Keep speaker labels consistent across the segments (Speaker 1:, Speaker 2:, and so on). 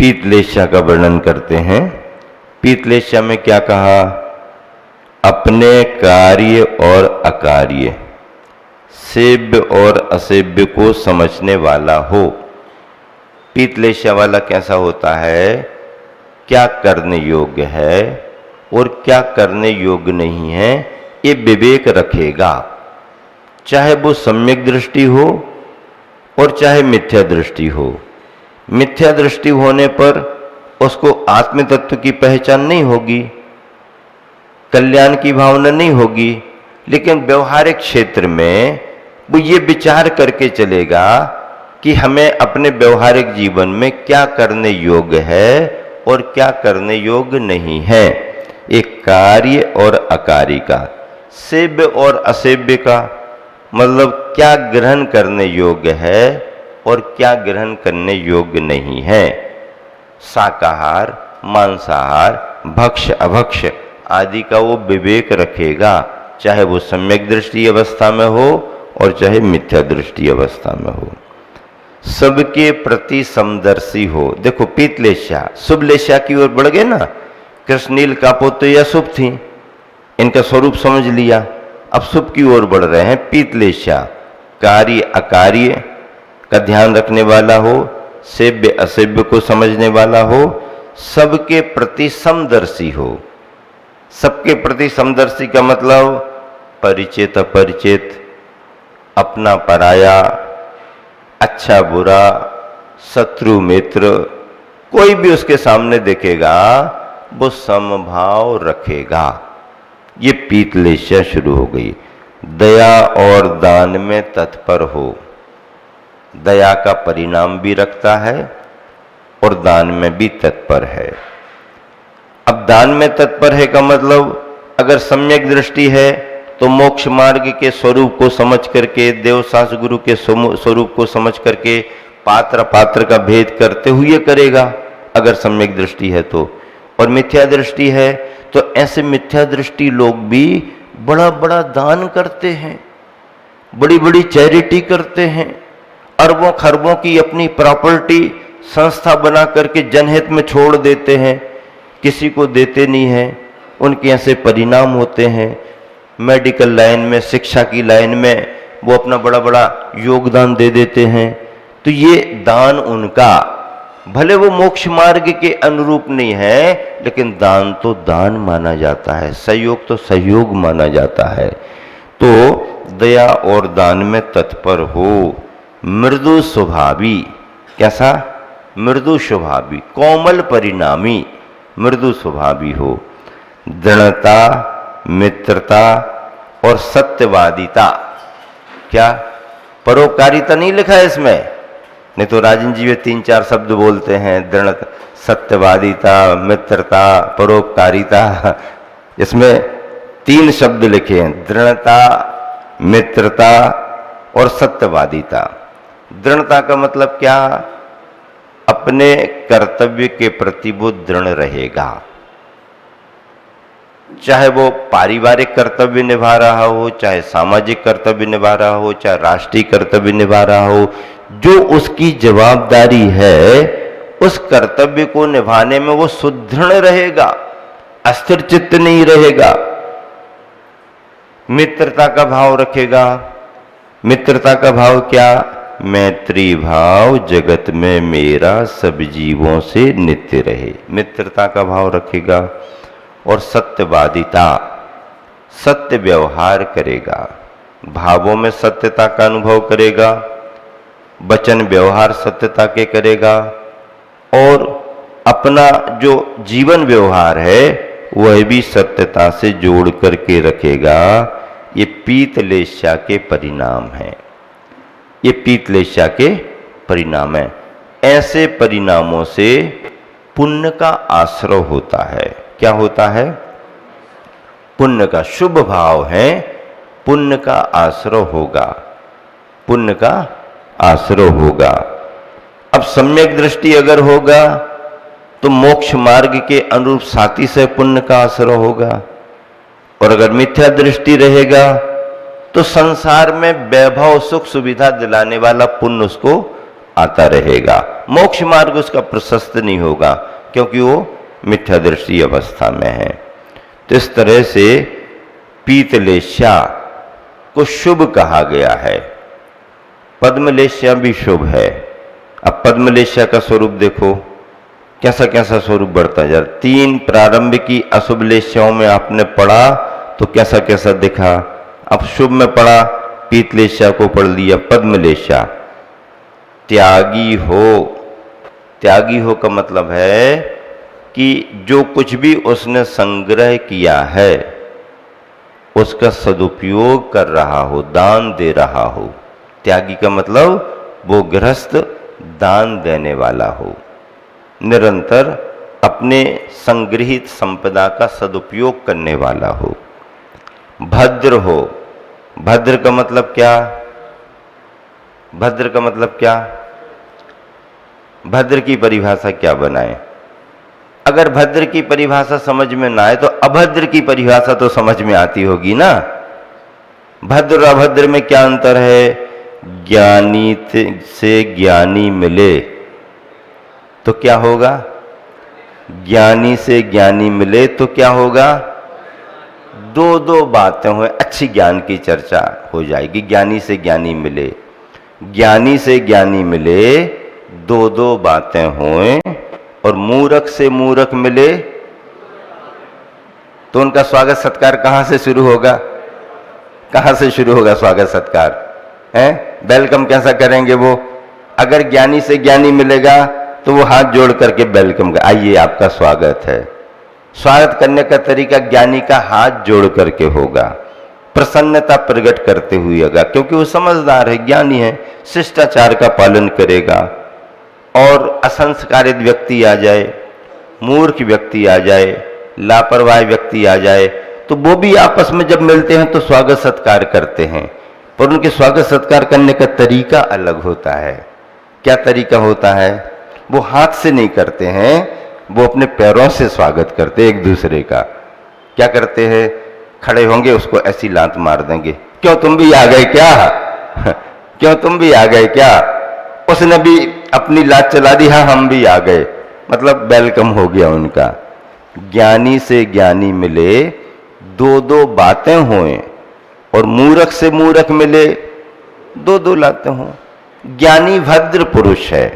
Speaker 1: पीतलेशा का वर्णन करते हैं। पीतलेशा में क्या कहा? अपने कार्य और अकार्य, सेव्य और असेव्य को समझने वाला हो। पीतलेशा वाला कैसा होता है? क्या करने योग्य है और क्या करने योग्य नहीं है, ये विवेक रखेगा। चाहे वो सम्यक दृष्टि हो और चाहे मिथ्या दृष्टि हो। मिथ्या दृष्टि होने पर उसको आत्म तत्व की पहचान नहीं होगी, कल्याण की भावना नहीं होगी, लेकिन व्यवहारिक क्षेत्र में वो ये विचार करके चलेगा कि हमें अपने व्यवहारिक जीवन में क्या करने योग्य है और क्या करने योग्य नहीं है। एक कार्य और अकार्य का, सेव्य और असेव्य का, मतलब क्या ग्रहण करने योग्य है और क्या ग्रहण करने योग्य नहीं है। शाकाहार, मांसाहार, भक्ष्य अभक्ष्य आदि का वो विवेक रखेगा, चाहे वो सम्यक दृष्टि अवस्था में हो और चाहे मिथ्या दृष्टि अवस्था में हो। सबके प्रति समदर्शी हो। देखो पीतलेशा शुभलेशा की ओर बढ़ गए ना। कृष्णनील कापोते या शुभ थी, इनका स्वरूप समझ लिया, अब शुभ की ओर बढ़ रहे हैं। पीतलेशा कार्य अकार्य का ध्यान रखने वाला हो, सेव्य असेव्य को समझने वाला हो, सबके प्रति समदर्शी हो। सबके प्रति समदर्शी का मतलब परिचित अपरिचित, अपना पराया, अच्छा बुरा, शत्रु मित्र, कोई भी उसके सामने देखेगा वो समभाव रखेगा। ये पीतलेशा शुरू हो गई। दया और दान में तत्पर हो। दया का परिणाम भी रखता है और दान में भी तत्पर है। अब दान में तत्पर है का मतलब अगर सम्यक दृष्टि है तो मोक्ष मार्ग के स्वरूप को समझ करके, देवशास्त्र गुरु के स्वरूप को समझ करके पात्र पात्र का भेद करते हुए करेगा, अगर सम्यक दृष्टि है तो। और मिथ्या दृष्टि है तो ऐसे मिथ्या दृष्टि लोग भी बड़ा बड़ा दान करते हैं, बड़ी बड़ी चैरिटी करते हैं, अरबों खरबों की अपनी प्रॉपर्टी संस्था बना करके जनहित में छोड़ देते हैं, किसी को देते नहीं हैं। उनके ऐसे परिणाम होते हैं। मेडिकल लाइन में, शिक्षा की लाइन में वो अपना बड़ा बड़ा योगदान दे देते हैं। तो ये दान उनका, भले वो मोक्ष मार्ग के अनुरूप नहीं है, लेकिन दान तो दान माना जाता है, सहयोग तो सहयोग माना जाता है। तो दया और दान में तत्पर हो। मृदु स्वभावी, कैसा? मृदु स्वभावी, कोमल परिणामी, मृदु स्वभावी हो। दृढ़ता, मित्रता और सत्यवादिता। क्या परोपकारिता नहीं लिखा है इसमें? नहीं तो राजन जी वे 3-4 शब्द बोलते हैं, दृढ़, सत्यवादिता, मित्रता, परोपकारिता। इसमें 3 शब्द लिखे हैं, दृढ़ता, मित्रता और सत्यवादिता। दृढ़ता का मतलब क्या? अपने कर्तव्य के प्रति वो दृढ़ रहेगा, चाहे वो पारिवारिक कर्तव्य निभा रहा हो, चाहे सामाजिक कर्तव्य निभा रहा हो, चाहे राष्ट्रीय कर्तव्य निभा रहा हो। जो उसकी जवाबदारी है उस कर्तव्य को निभाने में वो सुदृढ़ रहेगा, अस्थिर चित्त नहीं रहेगा। मित्रता का भाव रखेगा। मित्रता का भाव क्या? मैत्री भाव जगत में मेरा सब जीवों से नित्य रहे, मित्रता का भाव रखेगा। और सत्यवादिता, सत्य व्यवहार करेगा, भावों में सत्यता का अनुभव करेगा, वचन व्यवहार सत्यता के करेगा, और अपना जो जीवन व्यवहार है वह भी सत्यता से जोड़ करके रखेगा। ये पीतलेशा के परिणाम हैं, ये पीतलेशा के परिणाम हैं। ऐसे परिणामों से पुण्य का आश्रय होता है। क्या होता है? पुण्य का, शुभ भाव है, पुण्य का आश्रय होगा, पुण्य का आश्रय होगा। अब सम्यक दृष्टि अगर होगा तो मोक्ष मार्ग के अनुरूप साथी से पुण्य का आश्रय होगा, और अगर मिथ्या दृष्टि रहेगा तो संसार में वैभव सुख सुविधा दिलाने वाला पुण्य उसको आता रहेगा, मोक्ष मार्ग उसका प्रशस्त नहीं होगा क्योंकि वो मिथ्यादृष्टि अवस्था में है। तो इस तरह से पीतलेश्या को शुभ कहा गया है, पद्मलेश्या भी शुभ है। अब पद्मलेश्या का स्वरूप देखो कैसा कैसा स्वरूप बढ़ता जा रहा। 3 प्रारंभ की अशुभ लेश्याओं में आपने पढ़ा तो कैसा कैसा दिखा, अब शुभ में पढ़ा, पीतलेश्या को पढ़ लिया पद्मलेश्या। त्यागी हो, त्यागी हो का मतलब है कि जो कुछ भी उसने संग्रह किया है उसका सदुपयोग कर रहा हो, दान दे रहा हो। त्यागी का मतलब वो गृहस्थ दान देने वाला हो, निरंतर अपने संग्रहित संपदा का सदुपयोग करने वाला हो। भद्र हो, भद्र का मतलब क्या, भद्र का मतलब क्या, भद्र की परिभाषा क्या बनाए? अगर भद्र की परिभाषा समझ में ना आए तो अभद्र की परिभाषा तो समझ में आती होगी ना। भद्र और अभद्र में क्या अंतर है? ज्ञानी से ज्ञानी मिले तो क्या होगा? ज्ञानी से ज्ञानी मिले तो क्या होगा? 2 बातें हुए, अच्छी ज्ञान की चर्चा हो जाएगी। ज्ञानी से ज्ञानी मिले, ज्ञानी से ज्ञानी मिले, 2 बातें हों, और मूर्ख से मूर्ख मिले तो उनका स्वागत सत्कार कहां से शुरू होगा? कहां से शुरू होगा स्वागत सत्कार? हैं? वेलकम कैसा करेंगे वो? अगर ज्ञानी से ज्ञानी मिलेगा तो वो हाथ जोड़ करके वेलकम कर, आइए आपका स्वागत है। स्वागत करने का तरीका ज्ञानी का हाथ जोड़ करके होगा, प्रसन्नता प्रकट करते हुए होगा, क्योंकि वो समझदार है, ज्ञानी है, शिष्टाचार का पालन करेगा। और असंस्कारित व्यक्ति आ जाए, मूर्ख व्यक्ति आ जाए, लापरवाह व्यक्ति आ जाए तो वो भी आपस में जब मिलते हैं तो स्वागत सत्कार करते हैं, पर उनके स्वागत सत्कार करने का तरीका अलग होता है। क्या तरीका होता है? वो हाथ से नहीं करते हैं, वो अपने पैरों से स्वागत करते एक दूसरे का। क्या करते हैं? खड़े होंगे, उसको ऐसी लात मार देंगे, क्यों तुम भी आ गए क्या? क्यों तुम भी आ गए क्या? उसने भी अपनी लात चला दी, हाँ हम भी आ गए, मतलब वेलकम हो गया उनका। ज्ञानी से ज्ञानी मिले, 2 बातें हों, और मूर्ख से मूर्ख मिले, 2 लातें हों। ज्ञानी भद्र पुरुष है,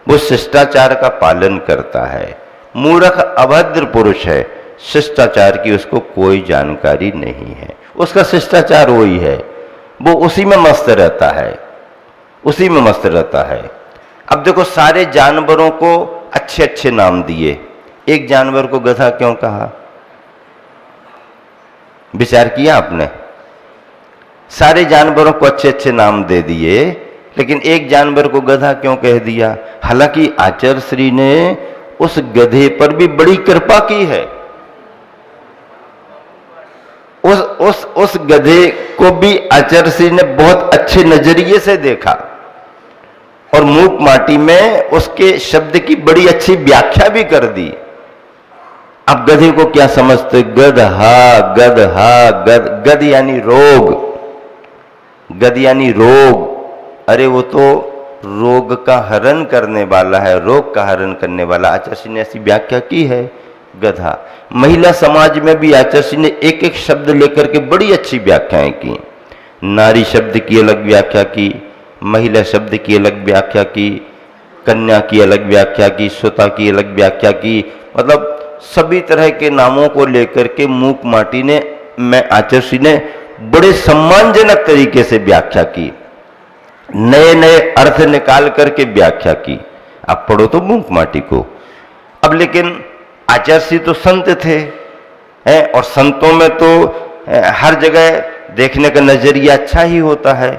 Speaker 1: वो शिष्टाचार का पालन करता है। मूर्ख अभद्र पुरुष है, शिष्टाचार की उसको कोई जानकारी नहीं है, उसका शिष्टाचार वही है, वो उसी में मस्त रहता है, उसी में मस्त रहता है। अब देखो, सारे जानवरों को अच्छे अच्छे नाम दिए, एक जानवर को गधा क्यों कहा? विचार किया आपने? सारे जानवरों को अच्छे अच्छे नाम दे दिए, लेकिन एक जानवर को गधा क्यों कह दिया? हालांकि आचार्य श्री ने उस गधे पर भी बड़ी कृपा की है, उस गधे को भी आचार्य श्री ने बहुत अच्छे नजरिए से देखा और मूक माटी में उसके शब्द की बड़ी अच्छी व्याख्या भी कर दी। अब गधे को क्या समझते? गधा, गधा, गद यानी रोग, गद यानी रोग। अरे वो तो रोग का हरण करने वाला है, रोग का हरण करने वाला। आचार्य ने ऐसी व्याख्या की है गधा। महिला समाज में भी आचार्य ने एक एक शब्द लेकर के बड़ी अच्छी व्याख्याएं की। नारी शब्द की अलग व्याख्या की, महिला शब्द की अलग व्याख्या की, कन्या की अलग व्याख्या की, सुता की अलग व्याख्या की, मतलब सभी तरह के नामों को लेकर के मूक माटी ने, मैं आचार्य ने बड़े सम्मानजनक तरीके से व्याख्या की, नए नए अर्थ निकाल करके व्याख्या की। आप पढ़ो तो मूक माटी को। अब लेकिन आचार्य तो संत थे, और संतों में तो हर जगह देखने का नजरिया अच्छा ही होता है।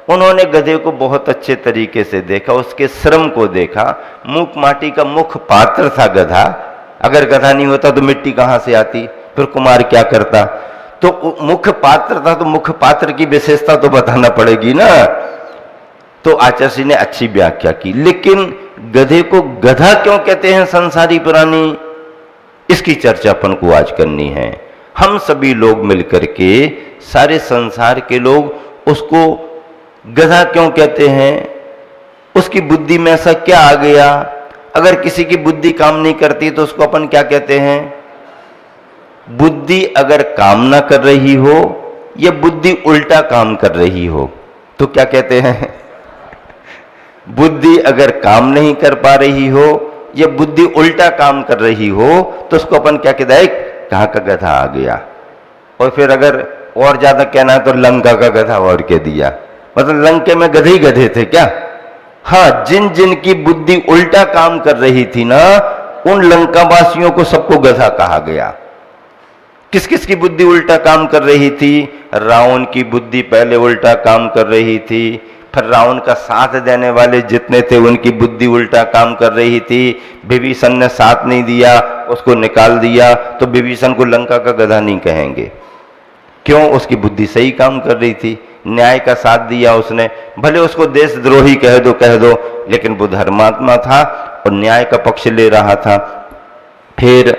Speaker 1: उन्होंने गधे को बहुत अच्छे तरीके से देखा, उसके श्रम को देखा। मूक माटी का मुख्य पात्र था गधा। अगर गधा नहीं होता तो मिट्टी कहां से आती, फिर कुम्हार क्या करता? तो मुख्य पात्र था, तो मुख्य पात्र की विशेषता तो बताना पड़ेगी ना। तो आचार्य ने अच्छी व्याख्या की। लेकिन गधे को गधा क्यों कहते हैं संसारी प्राणी, इसकी चर्चा अपन को आज करनी है। हम सभी लोग मिलकर के, सारे संसार के लोग उसको गधा क्यों कहते हैं? उसकी बुद्धि में ऐसा क्या आ गया? अगर किसी की बुद्धि काम नहीं करती तो उसको अपन क्या कहते हैं? बुद्धि अगर काम ना कर रही हो या बुद्धि उल्टा काम कर रही हो तो क्या कहते हैं? बुद्धि अगर काम नहीं कर पा रही हो या बुद्धि उल्टा काम कर रही हो तो उसको अपन क्या कहते हैं? कहाँ का गधा आ गया। और फिर अगर और ज्यादा कहना है तो लंका का गधा और कह दिया, मतलब लंके में गधे ही गधे थे क्या? हाँ, जिन जिन की बुद्धि उल्टा काम कर रही थी ना, उन लंका वासियों को सबको गधा कहा गया। किस किस की बुद्धि उल्टा काम कर रही थी? रावण की बुद्धि पहले उल्टा काम कर रही थी, फिर रावण का साथ देने वाले जितने थे उनकी बुद्धि उल्टा काम कर रही थी। विभीषण ने साथ नहीं दिया, उसको निकाल दिया, तो विभीषण को लंका का गधा नहीं कहेंगे। क्यों? उसकी बुद्धि सही काम कर रही थी, न्याय का साथ दिया उसने। भले उसको देशद्रोही कह दो, लेकिन वो धर्मात्मा था और न्याय का पक्ष ले रहा था। फिर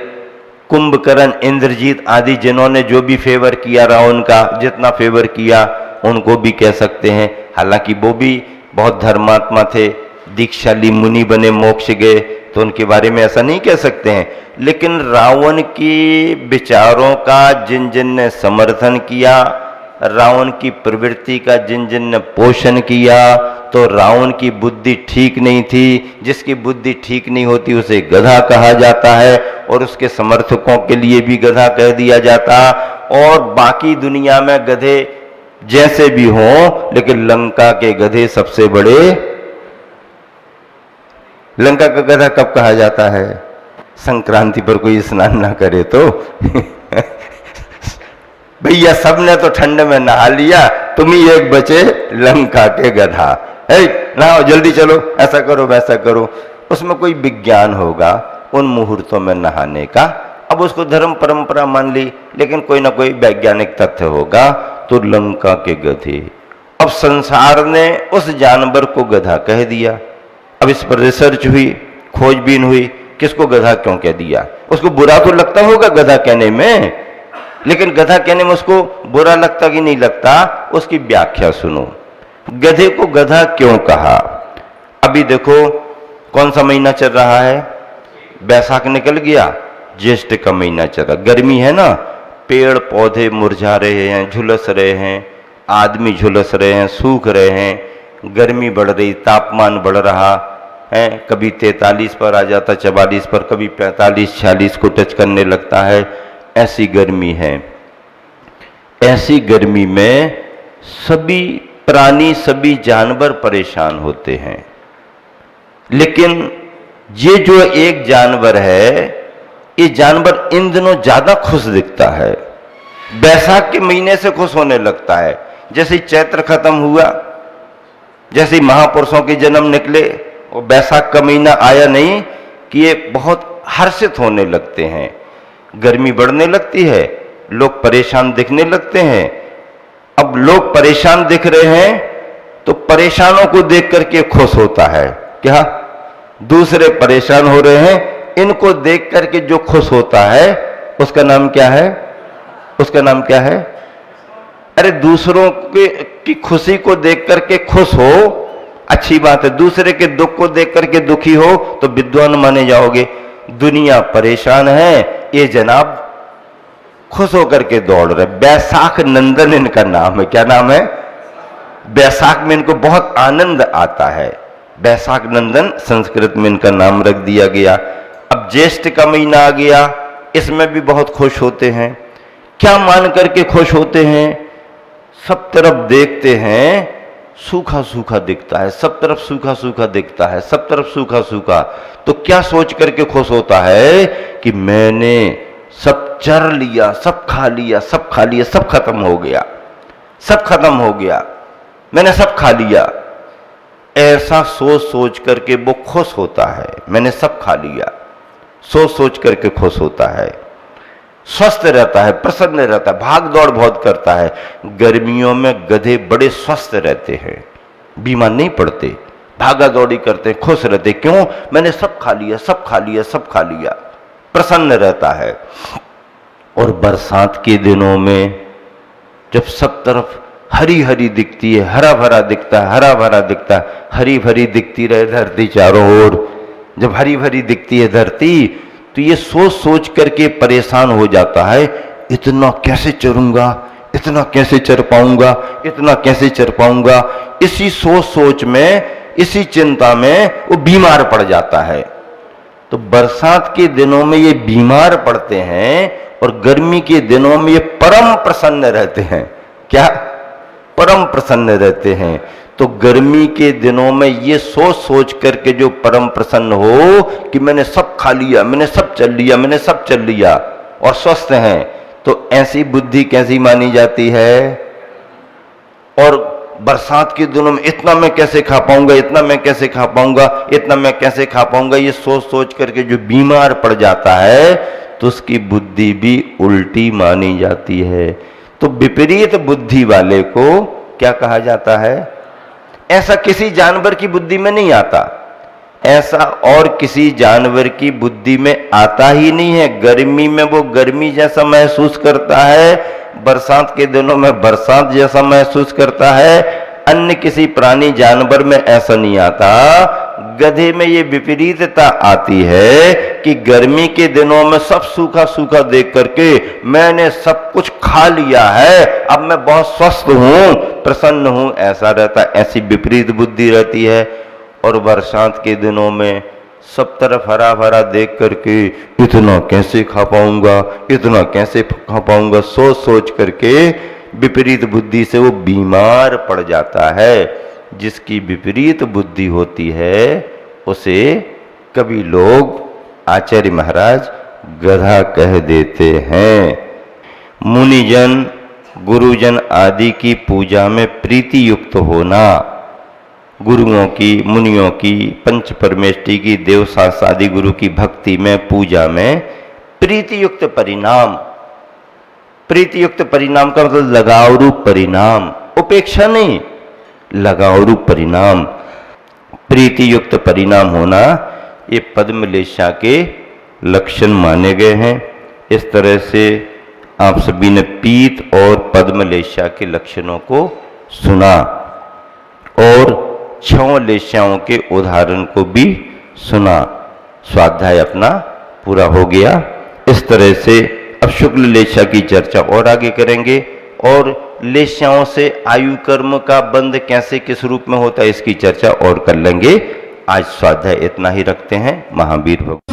Speaker 1: कुंभकर्ण, इंद्रजीत आदि जिन्होंने जो भी फेवर किया रावण का, जितना फेवर किया उनको भी कह सकते हैं। हालांकि वो भी बहुत धर्मात्मा थे, दीक्षाली मुनि बने, मोक्ष गए, तो उनके बारे में ऐसा नहीं कह सकते हैं। लेकिन रावण की विचारों का जिन जिन ने समर्थन किया, रावण की प्रवृत्ति का जिन जिन ने पोषण किया, तो रावण की बुद्धि ठीक नहीं थी। जिसकी बुद्धि ठीक नहीं होती उसे गधा कहा जाता है और उसके समर्थकों के लिए भी गधा कह दिया जाता। और बाकी दुनिया में गधे जैसे भी हों, लेकिन लंका के गधे सबसे बड़े। लंका का गधा कब कहा जाता है? संक्रांति पर कोई स्नान ना करे तो भैया सबने तो ठंड में नहा लिया, तुम ही एक बचे लंका के गधा। नहाओ जल्दी, चलो ऐसा करो वैसा करो। उसमें कोई विज्ञान होगा उन मुहूर्तों में नहाने का। अब उसको धर्म परंपरा मान ली, लेकिन कोई ना कोई वैज्ञानिक तथ्य होगा। तो लंका के गधे, अब संसार ने उस जानवर को गधा कह दिया। अब इस पर रिसर्च हुई, खोजबीन हुई, किसको गधा क्यों कह दिया। उसको बुरा तो लगता होगा गधा कहने में, लेकिन गधा कहने में उसको बुरा लगता कि नहीं लगता, उसकी व्याख्या सुनो। गधे को गधा क्यों कहा? अभी देखो कौन सा महीना चल रहा है? बैसाख निकल गया, ज्येष्ठ का महीना चल रहा। गर्मी है ना, पेड़ पौधे मुरझा रहे हैं, झुलस रहे हैं, आदमी झुलस रहे हैं, सूख रहे हैं, गर्मी बढ़ रही, तापमान बढ़ रहा है। कभी 43 पर आ जाता, 44 पर, कभी 45-46 को टच करने लगता है। ऐसी गर्मी है। ऐसी गर्मी में सभी प्राणी, सभी जानवर परेशान होते हैं। लेकिन ये जो एक जानवर है, ये जानवर इन दिनों ज्यादा खुश दिखता है। बैसाख के महीने से खुश होने लगता है। जैसे चैत्र खत्म हुआ, जैसे महापुरुषों के जन्म निकले और बैसाख का महीना आया नहीं कि ये बहुत हर्षित होने लगते हैं। गर्मी बढ़ने लगती है, लोग परेशान दिखने लगते हैं। अब लोग परेशान दिख रहे हैं तो परेशानों को देख करके खुश होता है। क्या? दूसरे परेशान हो रहे हैं, इनको देख करके जो खुश होता है उसका नाम क्या है? उसका नाम क्या है? अरे दूसरों की खुशी को देख करके खुश हो, अच्छी बात है। दूसरे के दुख को देख करके दुखी हो तो विद्वान माने जाओगे। दुनिया परेशान है, ये जनाब खुश होकर के दौड़ रहे। बैसाख नंदन इनका नाम है। क्या नाम है? बैसाख में इनको बहुत आनंद आता है, बैसाख नंदन संस्कृत में इनका नाम रख दिया गया। अब ज्येष्ठ का महीना आ गया, इसमें भी बहुत खुश होते हैं। क्या मान करके खुश होते हैं? सब तरफ देखते हैं सूखा सूखा दिखता है, सब तरफ सूखा सूखा दिखता है, सब तरफ सूखा सूखा। तो क्या सोच करके खुश होता है कि मैंने सब चर लिया, सब खा लिया, सब खा लिया, सब खत्म हो गया, सब खत्म हो गया, मैंने सब खा लिया। ऐसा सोच सोच करके वो खुश होता है, मैंने सब खा लिया। सोच सोच करके खुश होता है, स्वस्थ रहता है, प्रसन्न रहता है, भाग दौड़ बहुत करता है। गर्मियों में गधे बड़े स्वस्थ रहते हैं, बीमार नहीं पड़ते, भागा दौड़ी करते, खुश रहते। क्यों? मैंने सब खा लिया, सब खा लिया, सब खा लिया, प्रसन्न रहता है। और बरसात के दिनों में जब सब तरफ हरी हरी दिखती है, हरा भरा दिखता है, हरा भरा दिखता है, हरी भरी दिखती रहे धरती चारों ओर। जब हरी भरी दिखती है धरती तो ये सोच सोच करके परेशान हो जाता है, इतना कैसे चरूंगा, इतना कैसे चर पाऊंगा, इतना कैसे चर पाऊंगा। इसी सोच सोच में, इसी चिंता में वो बीमार पड़ जाता है। तो बरसात के दिनों में ये बीमार पड़ते हैं और गर्मी के दिनों में ये परम प्रसन्न रहते हैं। क्या? परम प्रसन्न रहते हैं। तो गर्मी के दिनों में ये सोच सोच करके जो परम प्रसन्न हो कि मैंने सब खा लिया, मैंने सब चल लिया, मैंने सब चल लिया और स्वस्थ हैं, तो ऐसी बुद्धि कैसी मानी जाती है? और बरसात के दिनों में इतना मैं कैसे खा पाऊंगा, इतना मैं कैसे खा पाऊंगा, इतना मैं कैसे खा पाऊंगा, ये सोच सोच करके जो बीमार पड़ जाता है तो उसकी बुद्धि भी उल्टी मानी जाती है। तो विपरीत बुद्धि वाले को क्या कहा जाता है? ऐसा किसी जानवर की बुद्धि में नहीं आता, ऐसा और किसी जानवर की बुद्धि में आता ही नहीं है। गर्मी में वो गर्मी जैसा महसूस करता है, बरसात के दिनों में बरसात जैसा महसूस करता है। अन्य किसी प्राणी जानवर में ऐसा नहीं आता। गधे में ये विपरीतता आती है कि गर्मी के दिनों में सब सूखा सूखा देख करके मैंने सब कुछ खा लिया है, अब मैं बहुत स्वस्थ हूं, प्रसन्न हूं, ऐसा रहता है। ऐसी विपरीत बुद्धि रहती है। और बरसात के दिनों में सब तरफ हरा भरा देख करके इतना कैसे खा पाऊंगा, इतना कैसे खा पाऊंगा, सोच सोच करके विपरीत बुद्धि से वो बीमार पड़ जाता है। जिसकी विपरीत बुद्धि होती है उसे कभी लोग आचार्य महाराज गधा कह देते हैं। मुनिजन गुरुजन आदि की पूजा में प्रीति युक्त होना, गुरुओं की, मुनियों की, पंच परमेष्टि की, देव शास्त्र आदि गुरु की भक्ति में, पूजा में प्रीति युक्त परिणाम। प्रीति युक्त परिणाम का मतलब लगाव रूप परिणाम, उपेक्षा नहीं, लगाव रूप परिणाम। प्रीति युक्त परिणाम होना ये पद्मलेशा के लक्षण माने गए हैं। इस तरह से आप सभी ने पीत और पद्मलेशा के लक्षणों को सुना और 6 लेशाओं के उदाहरण को भी सुना। स्वाध्याय अपना पूरा हो गया। इस तरह से अब शुक्ल लेशा की चर्चा और आगे करेंगे और लेशाओं से आयु कर्म का बंध कैसे किस रूप में होता है इसकी चर्चा और कर लेंगे। आज स्वाध्याय इतना ही रखते हैं। महावीर भगवान।